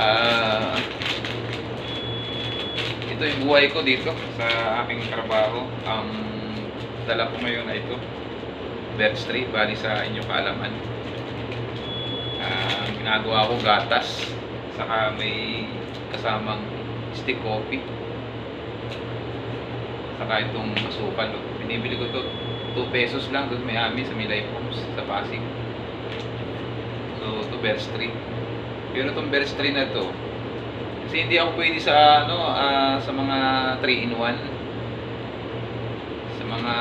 Ah, ito yung buhay ko dito sa aking trabaho. Ang dala ko ngayon ay ito, Bear Street, bali sa inyong kaalaman. Ginagawa ko gatas, saka may kasamang stick coffee, saka itong asukal. Binibili ko to 2 pesos lang doon may ami sa Milay Homes sa Pasig. So to Bear Street. Pero itong Bear Street na to, kasi hindi ako pwede sa sa mga 3-in-1, sa mga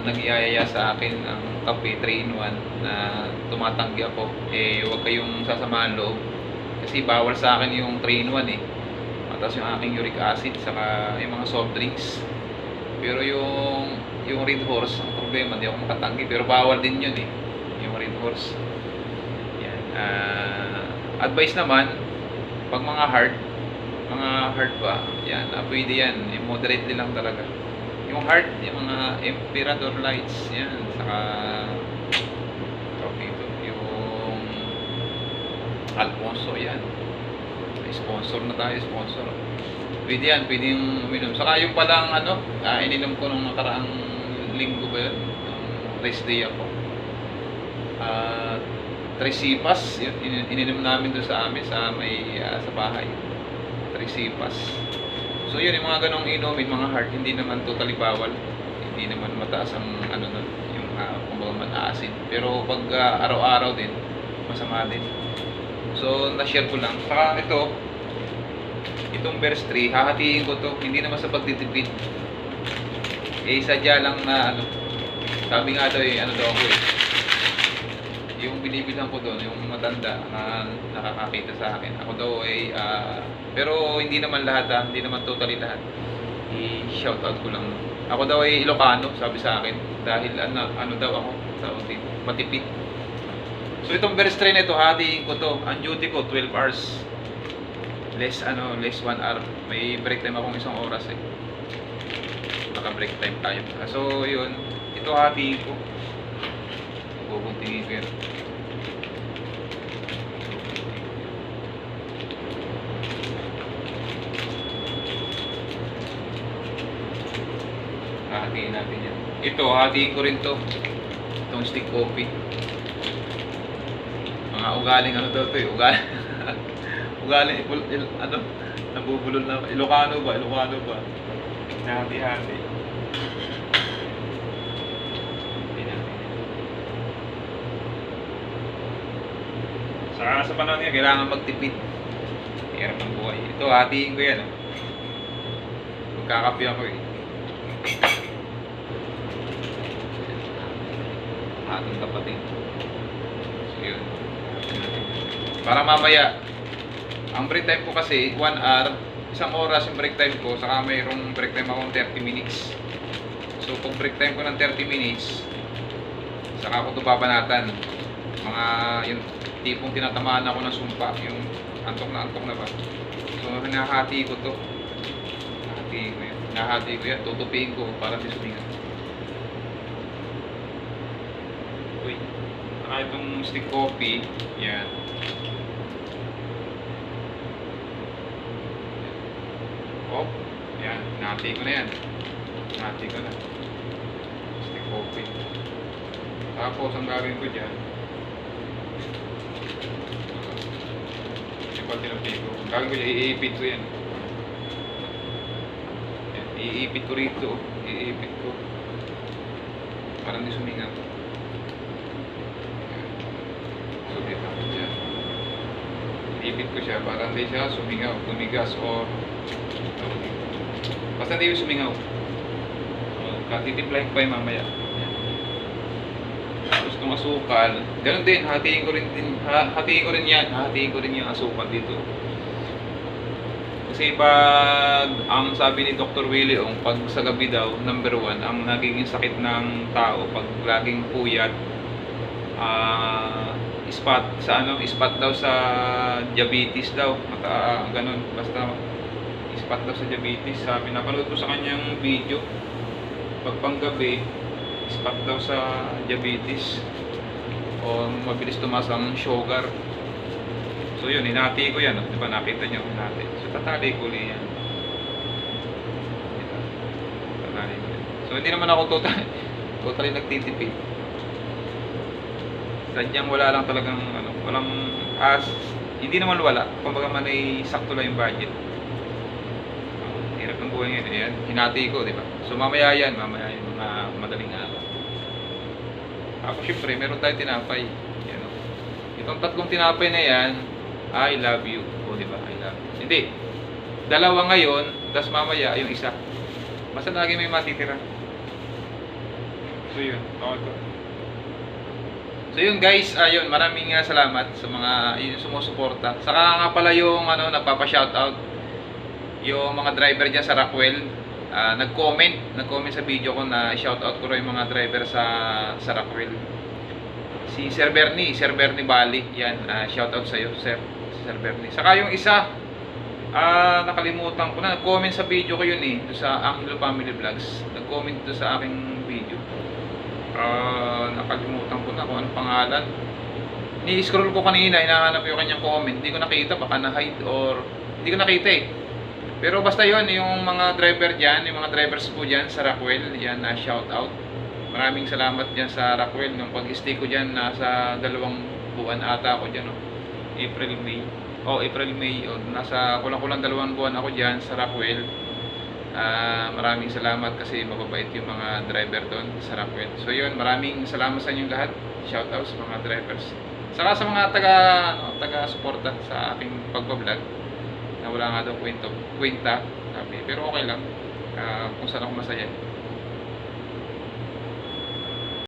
nagyayaya sa akin ang kape 3-in-1 na tumatanggi ako, huwag kayong sasamahan loob kasi bawal sa akin yung 3-in-1 mataas yung aking uric acid saka yung mga soft drinks. Pero yung Red Horse, ang problema hindi ako makatanggi, pero bawal din yun yung Red Horse. Yan. Advice naman pag mga hard ba, yan, pwede yan, moderate lang talaga. Yung hard, yung mga Emperador Lights, yan, saka okay, yung Alfonso, yan, sponsor na tayo, sponsor. Pwede yan, pwede yung uminom. Saka yung palang ininom ko nung nakaraang linggo ba yun, rest day ako, Trisipas, yun, ininom namin doon sa amin sa may sa bahay, Trisipas. So yun, yung mga ganong inumin, mga hard, hindi naman totally bawal, hindi naman mataas ang nun, yung kumbaga man-acid, pero pag araw-araw din masama din. So na-share ko lang. Saka itong Bear Street, hahatiin ko to, hindi naman sa pagtitipid, sadya lang na sabi nga daw daw ako yung binibilang ko doon, yung matanda na nakakakita sa akin. Ako daw pero hindi naman lahat, hindi naman totally lahat. I-shoutout ko lang. Ako daw ay Ilocano, sabi sa akin, dahil daw ako sa matipid. So itong Bear Street na ito, hatiin ko to. Ang duty ko 12 hours. Less 1 hour. May break time akong 1 oras Naka-break time tayo. So yun, ito hatiin ko. Bubuntingin ko yan. Hatiin natin yan. Ito, hatiin ko rin to. Itong stick coffee. Mga ugaling daw to ugaling. Ugaling, nabubulol na. Ilocano ba? Hati-hati. Sa panahon niya, kailangan magtipid. Hirap ang buhay. Ito, hatiin ko yan. Magkakapi ako Atong kapatid. So yun. Para mamaya, ang break time ko kasi 1 hour, 1 oras yung break time ko, saka mayroong break time akong 30 minutes. So pag break time ko ng 30 minutes, saka ako ito babanatan. Mga yung tipong tinatamaan ako ng sumpa, yung antok na ba. So hinahati ko to. Hinahati ko yan, tutupiin ko para di sumingat. Uy, saka itong stick coffee, yan. Oh, yan, hinahati ko na yan. Hinahati ko na. Stick coffee. Tapos ang gagawin ko dyan, gagawin ko, iipit ko yan. Iipit ko rito. Iipit ko. Parang di sumingat. So, dito ako dyan. Iipit ko siya para hindi siya sumingaw, tumigas, or basta hindi sumingaw. Titiplayin ko pa yung mamaya. Tapos itong asukal, ganun din, hatiin ko rin yung asukal dito. Kasi pag, ang sabi ni Dr. Willie Ong, pag sa gabi daw, number 1, ang nagiging sakit ng tao, pag laging puyat, ispat daw sa diabetes daw, ganun, basta ispat daw sa diabetes. Sabi, napanood ko sa kanyang video, pag panggabi, ispat daw sa diabetes, o mabilis tumaas ang sugar. So yun, hinati ko yan, di ba nakita nyo, hinati. So tatali ko ulit yan. Diba? Tatali ko ulit. So hindi naman ako totally nagtitipid. Sadyang wala lang talagang ano, walang hindi naman wala, kumbaga man ay sakto lang yung budget. Hirap ng buhay ngayon, ayan, hinati ko, di ba? So mamaya yan, mga madaling araw. Ako syempre, meron tayong tinapay. Yan, o. Itong tatlong tinapay na yan, I love you. O, di ba? I love you. Hindi. Dalawa ngayon, tas mamaya yung isa. Basta lagi may matitira. So yun, okay ko. So yun guys, ayun, maraming salamat sa mga yung sumusuporta. Saka nga pala yung ano, nagpapa-shoutout yung mga driver diyan sa Rockwell. Nag-comment sa video ko na shoutout ko rin yung mga driver sa Rockwell. Si Sir Bernie Bali, yan, shoutout sa iyo, Sir Bernie. Saka yung isa, nakalimutan ko na, nag-comment sa video ko yun doon sa Angelo Family Vlogs. Nag-comment doon sa aking video. Nakalimutan ko na kung anong pangalan. Ni-scroll ko kanina, hinahanap yung kanyang comment. Hindi ko nakita, baka na-hide or hindi ko nakita Pero basta yon, yung mga driver dyan, yung mga drivers po dyan sa Rockwell, yan, shout out. Maraming salamat dyan sa Rockwell. Nung pag-stay ko dyan, nasa 2 buwan ata ako dyan, April, May. Nasa kulang-kulang 2 buwan ako dyan sa Rockwell. Maraming salamat kasi mababait yung mga driver doon sa Rockwell. So yun, maraming salamat sa inyong lahat. Shout out sa mga drivers. Saka sa mga taga-suporta sa aking pagbablog. Na wala nga daw kwenta. Sabi, pero okay lang. Kung saan ako masaya.